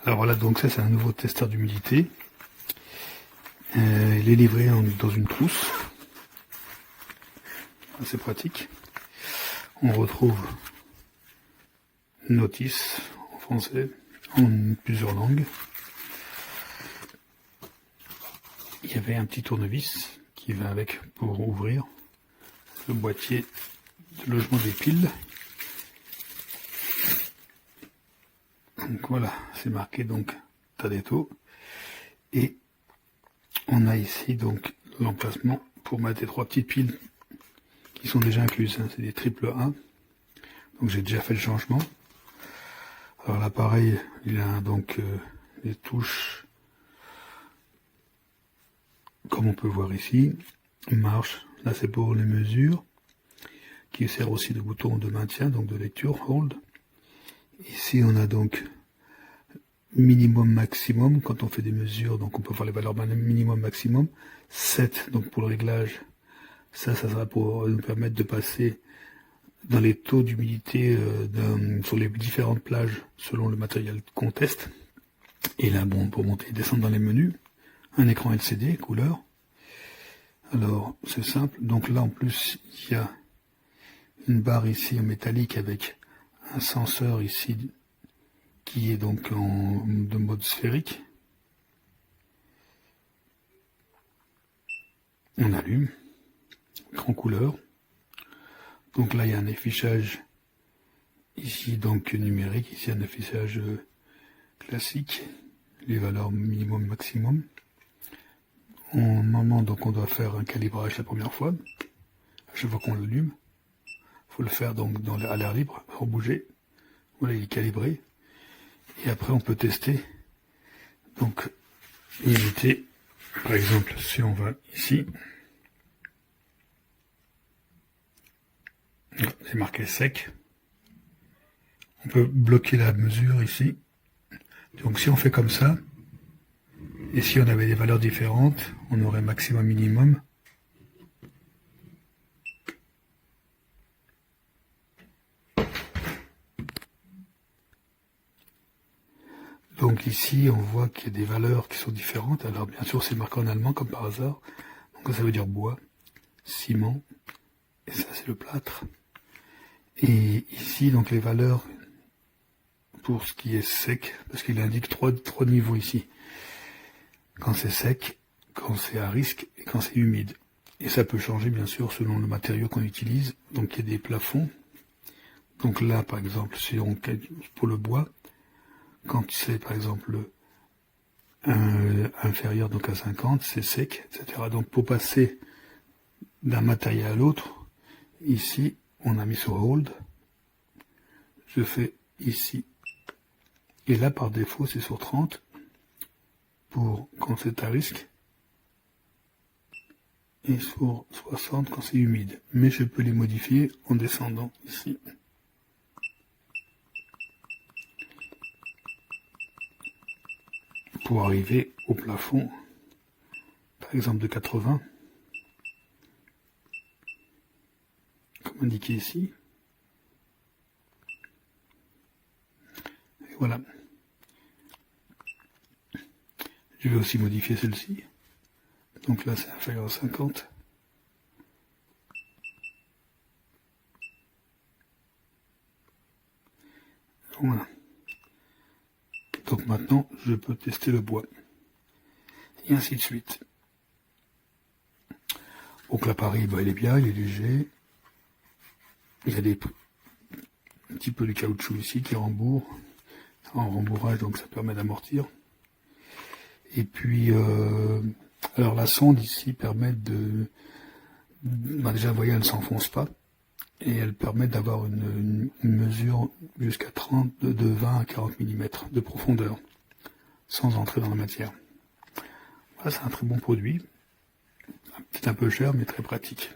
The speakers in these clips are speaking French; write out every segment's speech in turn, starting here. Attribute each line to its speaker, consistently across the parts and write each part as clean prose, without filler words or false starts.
Speaker 1: Alors voilà, donc ça c'est un nouveau testeur d'humidité. Il est livré dans une trousse. C'est pratique. On retrouve notice en français, en plusieurs langues. Il y avait un petit tournevis qui va avec pour ouvrir le boîtier de logement des piles. Donc voilà, c'est marqué donc Tadeto. Et on a ici donc l'emplacement pour mettre les 3 petites piles qui sont déjà incluses. C'est des triple A. Donc j'ai déjà fait le changement. Alors l'appareil, il a donc des touches, comme on peut voir ici. Marche, là c'est pour les mesures, qui sert aussi de bouton de maintien, donc de lecture, hold. Ici on a donc minimum maximum quand on fait des mesures, donc on peut voir les valeurs minimum maximum. 7 donc pour le réglage, ça sera pour nous permettre de passer dans les taux d'humidité sur les différentes plages selon le matériel qu'on teste. Et là bon, pour monter et descendre dans les menus, un écran LCD couleur. Alors c'est simple, donc là en plus il y a une barre ici en métallique avec un senseur ici qui est donc de mode sphérique. On allume, écran couleur. Donc là il y a un affichage ici donc numérique, ici un affichage classique, les valeurs minimum maximum. Au moment donc on doit faire un calibrage la première fois, à chaque fois qu'on l'allume, il faut le faire donc à l'air libre, sans bouger. Voilà, il est calibré. Et après on peut tester donc l'unité. Par exemple, si on va ici, c'est marqué sec. On peut bloquer la mesure ici. Donc si on fait comme ça, et si on avait des valeurs différentes, on aurait maximum minimum. Donc ici, on voit qu'il y a des valeurs qui sont différentes. Alors bien sûr, c'est marqué en allemand comme par hasard. Donc ça veut dire bois, ciment, et ça c'est le plâtre. Et ici, donc les valeurs pour ce qui est sec, parce qu'il indique trois niveaux ici. Quand c'est sec, quand c'est à risque et quand c'est humide. Et ça peut changer bien sûr selon le matériau qu'on utilise. Donc il y a des plafonds. Donc là, par exemple, si on pour le bois, quand c'est par exemple inférieur donc à 50, c'est sec, etc. Donc pour passer d'un matériel à l'autre, ici, on a mis sur hold. Je fais ici. Et là, par défaut, c'est sur 30 pour quand c'est à risque. Et sur 60 quand c'est humide. Mais je peux les modifier en descendant ici. Pour arriver au plafond, par exemple de 80, comme indiqué ici. Et voilà. Je vais aussi modifier celle-ci. Donc là, c'est inférieur à 50. Voilà. Donc maintenant, je peux tester le bois. Et ainsi de suite. Donc l'appareil, il est bien, il est léger. Il y a un petit peu de caoutchouc ici qui rembourre. En rembourrage, donc ça permet d'amortir. Et puis, alors la sonde ici permet déjà, vous voyez, elle ne s'enfonce pas. Et elle permet d'avoir une mesure jusqu'à 30, de 20 à 40 mm de profondeur, sans entrer dans la matière. Voilà, c'est un très bon produit. C'est un peu cher, mais très pratique.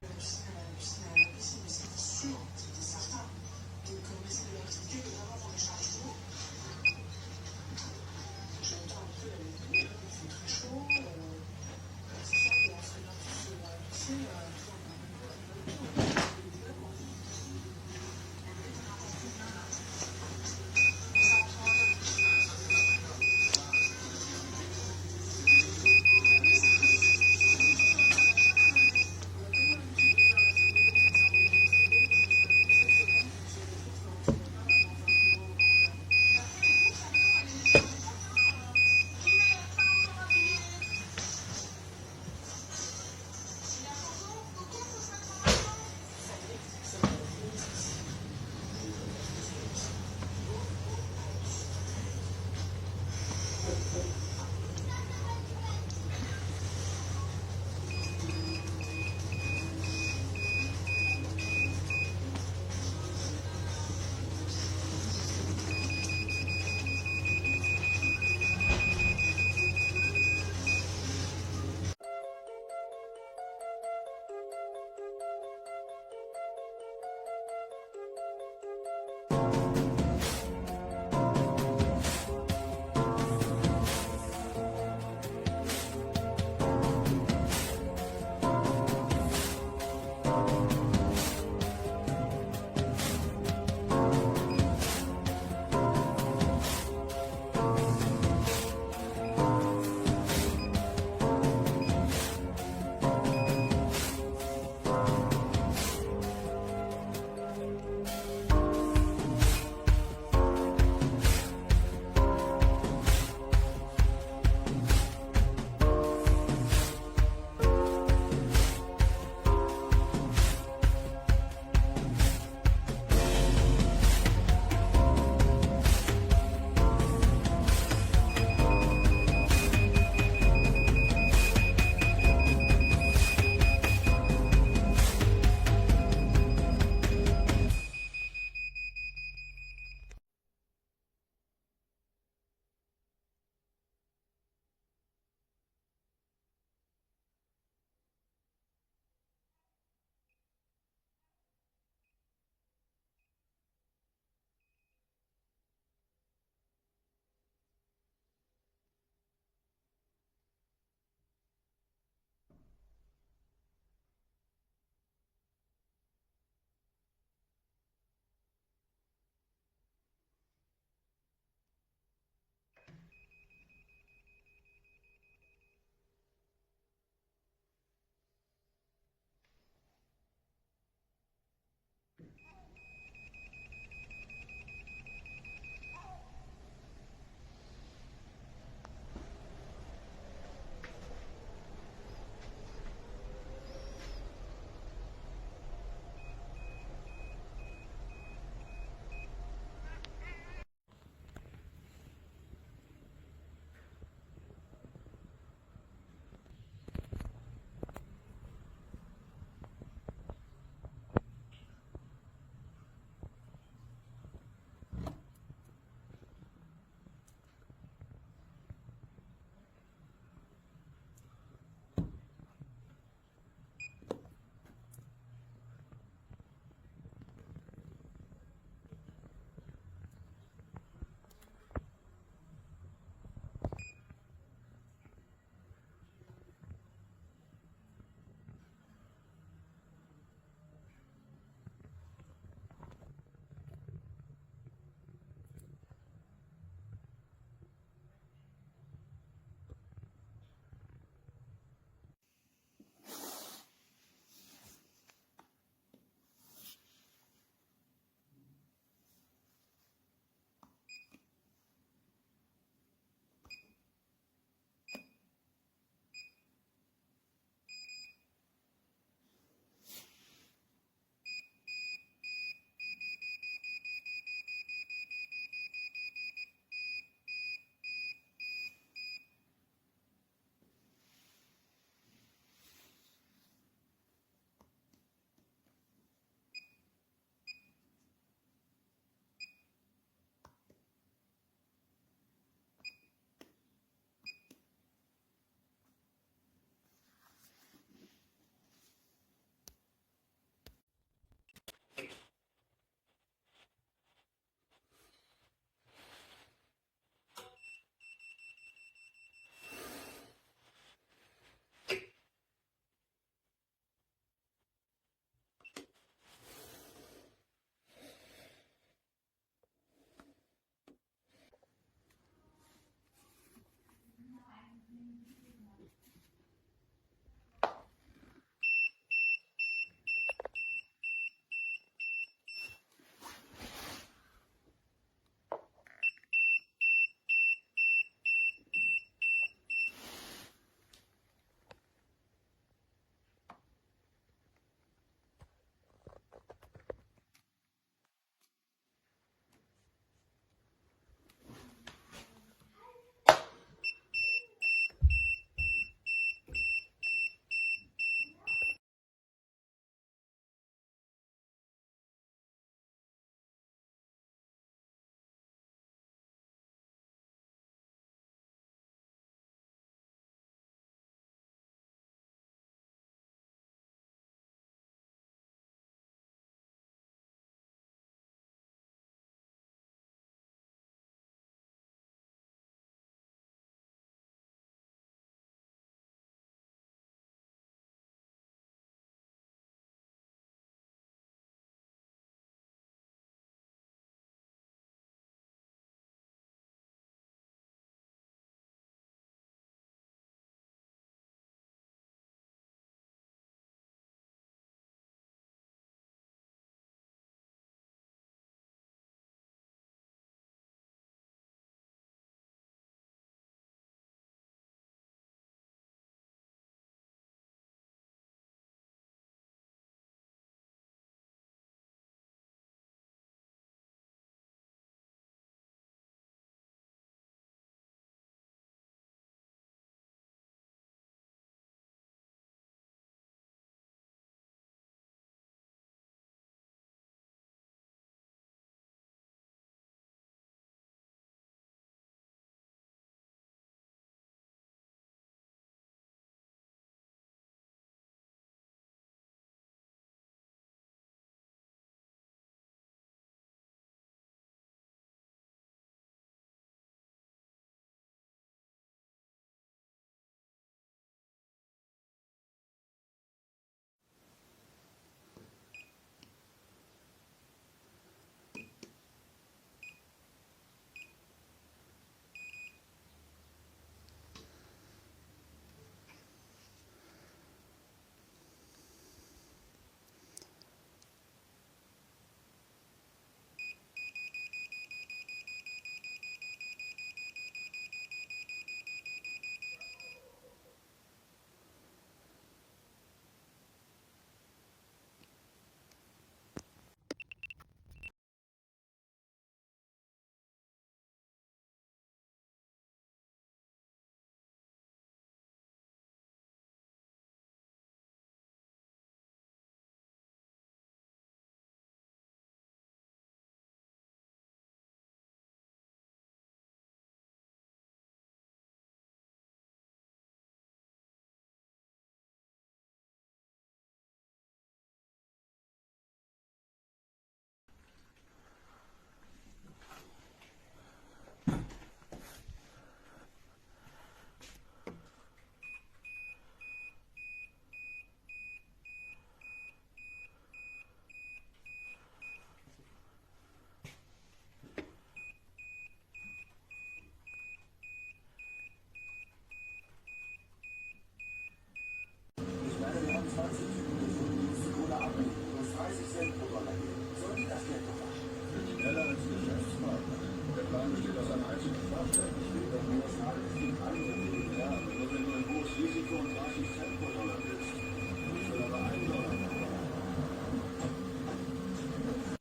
Speaker 2: La photo,